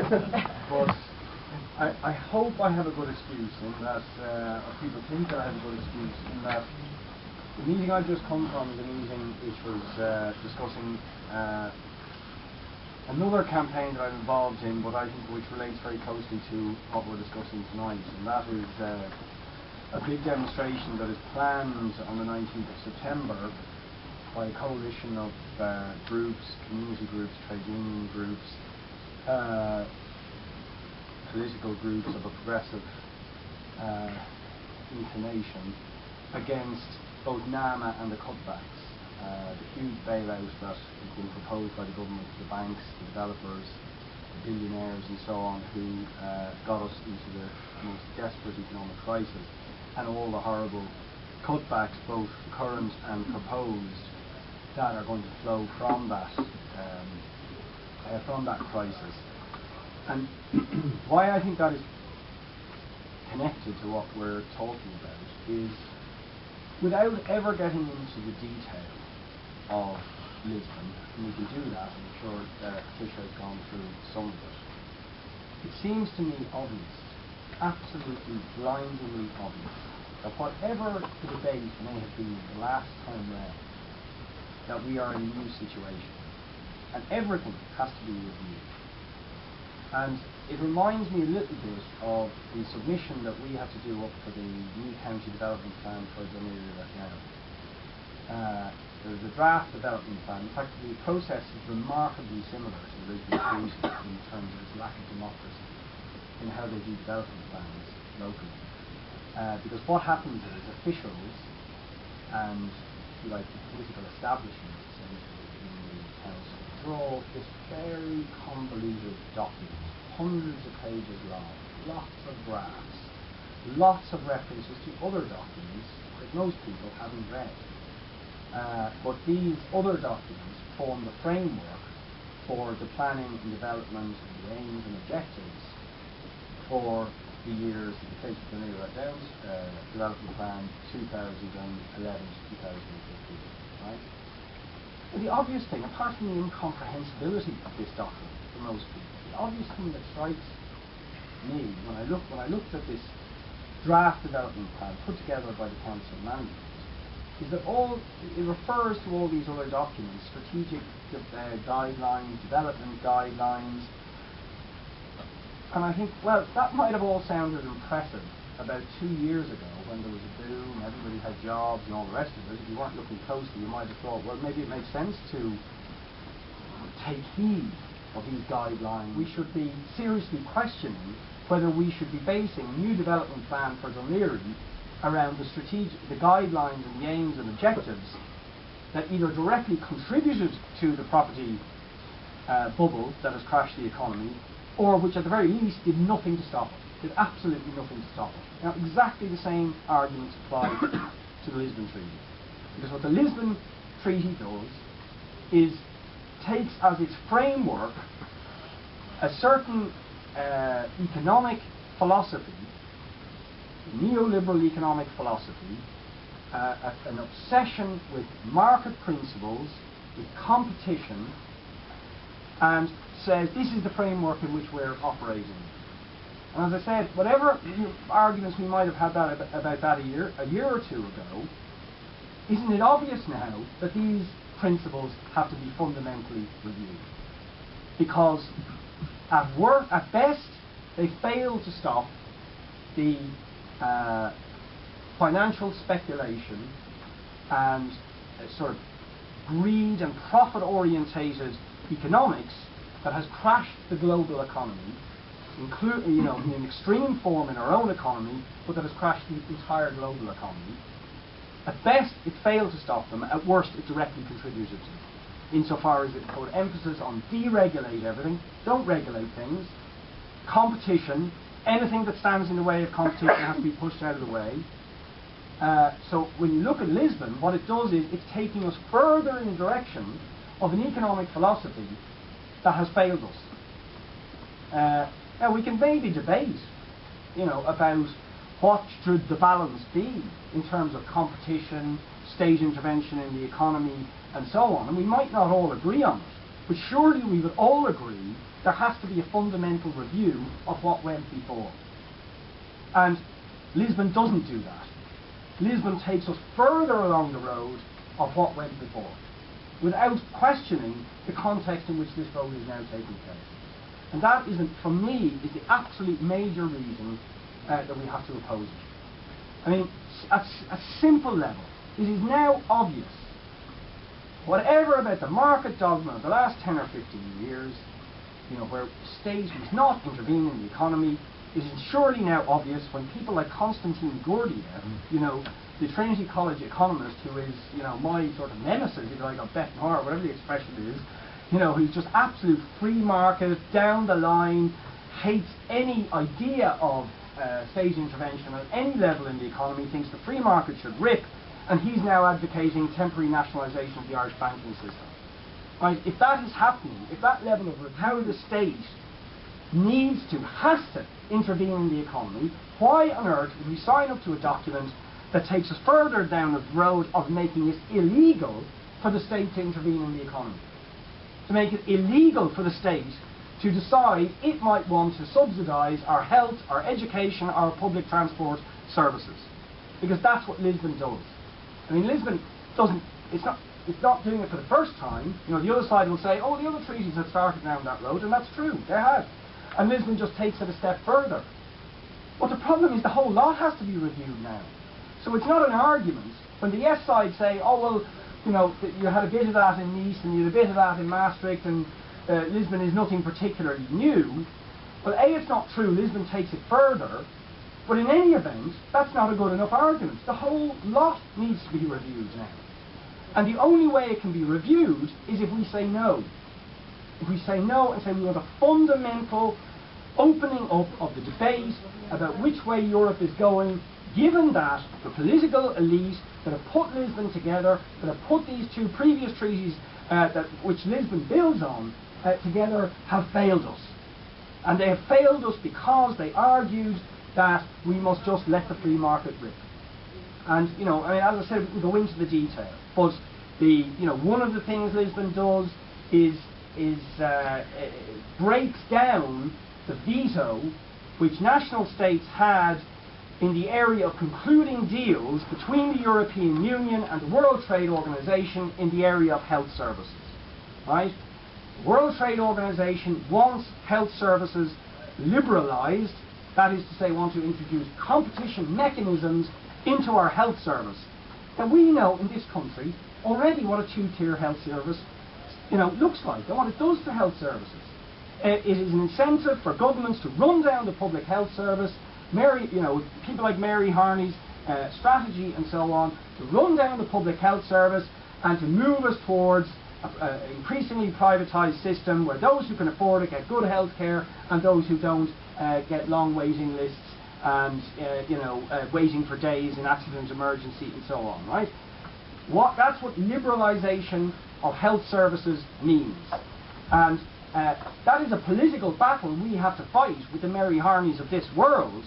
But I hope I have a good excuse in that, or people think that I have a good excuse in that the meeting I've just come from is a meeting which was discussing another campaign that I'm involved in, but I think which relates very closely to what we're discussing tonight, and that is a big demonstration that is planned on the 19th of September by a coalition of groups, community groups, trade union groups, political groups of a progressive inclination against both NAMA and the cutbacks. The huge bailout that has been proposed by the government, the banks, the developers, the billionaires and so on, who got us into the most desperate economic crisis, and all the horrible cutbacks, both current and proposed, that are going to flow from that crisis. And why I think that is connected to what we're talking about is, without ever getting into the detail of Lisbon, and we can do that, I'm sure Patricia has gone through some of it seems to me obvious, absolutely blindingly obvious, that whatever the debate may have been the last time round, that we are in a new situation, and everything has to be reviewed. And it reminds me a little bit of the submission that we had to do up for the new county development plan for Dunleary right now. There was a draft development plan. In fact, the process is remarkably similar to the Lisbon Treaty in terms of its lack of democracy in how they do development plans locally. Because what happens is officials and, if you like, the political establishment essentially in the council draw this very convoluted document, hundreds of pages long, lots of graphs, lots of references to other documents that most people haven't read. But these other documents form the framework for the planning and development and the aims and objectives for the years in the case of the New Downs Development Plan 2011 to 2015. Right? But the obvious thing, apart from the incomprehensibility of this document for most people, the obvious thing that strikes me when I looked at this draft development plan put together by the council management is that it refers to all these other documents, strategic guidelines, development guidelines, and I think, well, that might have all sounded impressive about 2 years ago when there was a boom, everybody had jobs and all the rest of it. If you weren't looking closely, you might have thought, well, maybe it makes sense to take heed of these guidelines. We should be seriously questioning whether we should be basing a new development plan for Dunleary around the guidelines and the aims and objectives that either directly contributed to the property bubble that has crashed the economy, or which at the very least did nothing to stop it, did absolutely nothing to stop it. Now, exactly the same arguments apply to the Lisbon Treaty. Because what the Lisbon Treaty does is takes as its framework a certain economic philosophy, neoliberal economic philosophy, an obsession with market principles, with competition, and says this is the framework in which we're operating. And as I said, whatever arguments we might have had about that a year or two ago, isn't it obvious now that these principles have to be fundamentally reviewed? Because at best, they fail to stop the financial speculation and sort of greed and profit-orientated economics that has crashed the global economy, including, in an extreme form in our own economy, but that has crashed the entire global economy. At best, it failed to stop them. At worst, it directly contributed to them, insofar as it put emphasis on deregulate everything, don't regulate things, competition, anything that stands in the way of competition has to be pushed out of the way. So when you look at Lisbon, what it does is it's taking us further in the direction of an economic philosophy that has failed us. Now we can maybe debate, about what should the balance be in terms of competition, state intervention in the economy, and so on, and we might not all agree on it. But surely we would all agree there has to be a fundamental review of what went before. And Lisbon doesn't do that. Lisbon takes us further along the road of what went before, without questioning the context in which this vote is now taking place. And that, for me, is the absolute major reason that we have to oppose it. I mean, at a simple level, it is now obvious, whatever about the market dogma of the last 10 or 15 years, where the state was not intervening in the economy, it is surely now obvious when people like Konstantin Gurdjieff, the Trinity College economist, who is, my sort of nemesis, if you like, or Beth Moore, whatever the expression is, who's just absolute free market, down the line, hates any idea of state intervention at any level in the economy, thinks the free market should rip, and he's now advocating temporary nationalisation of the Irish banking system. Right? If that is happening, if that level of how the state has to intervene in the economy, why on earth would we sign up to a document that takes us further down the road of making it illegal for the state to intervene in the economy? To make it illegal for the state to decide it might want to subsidise our health, our education, our public transport services. Because that's what Lisbon does. I mean, Lisbon doesn't, it's not doing it for the first time. The other side will say, oh, the other treaties have started down that road, and that's true, they have. And Lisbon just takes it a step further. But the problem is the whole lot has to be reviewed now. So it's not an argument when the yes side say, oh, well, you had a bit of that in Nice and you had a bit of that in Maastricht, and Lisbon is nothing particularly new. Well, A, it's not true, Lisbon takes it further, but in any event, that's not a good enough argument. The whole lot needs to be reviewed now. And the only way it can be reviewed is if we say no. If we say no and say we want a fundamental opening up of the debate about which way Europe is going, given that the political elite that have put Lisbon together, that have put these two previous treaties which Lisbon builds on together, have failed us. And they have failed us because they argued that we must just let the free market rip. And, as I said, we go into the detail. But one of the things Lisbon does is breaks down the veto which national states had in the area of concluding deals between the European Union and the World Trade Organization in the area of health services. Right? The World Trade Organization wants health services liberalised, that is to say, want to introduce competition mechanisms into our health service. And we know in this country already what a two-tier health service looks like and what it does to health services. It is an incentive for governments to run down the public health service, people like Mary Harney's strategy and so on, to run down the public health service and to move us towards an increasingly privatised system where those who can afford it get good health care and those who don't get long waiting lists and waiting for days in accident emergency and so on, right? That's what liberalisation of health services means. And that is a political battle we have to fight with the Mary Harneys of this world.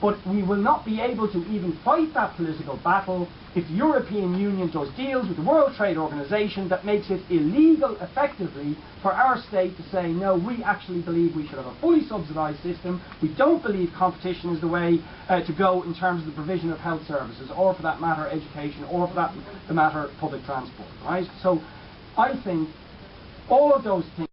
But we will not be able to even fight that political battle if the European Union does deals with the World Trade Organization that makes it illegal, effectively, for our state to say, no, we actually believe we should have a fully subsidised system. We don't believe competition is the way to go in terms of the provision of health services, or for that matter, education, or for that the matter, public transport. Right? So I think all of those things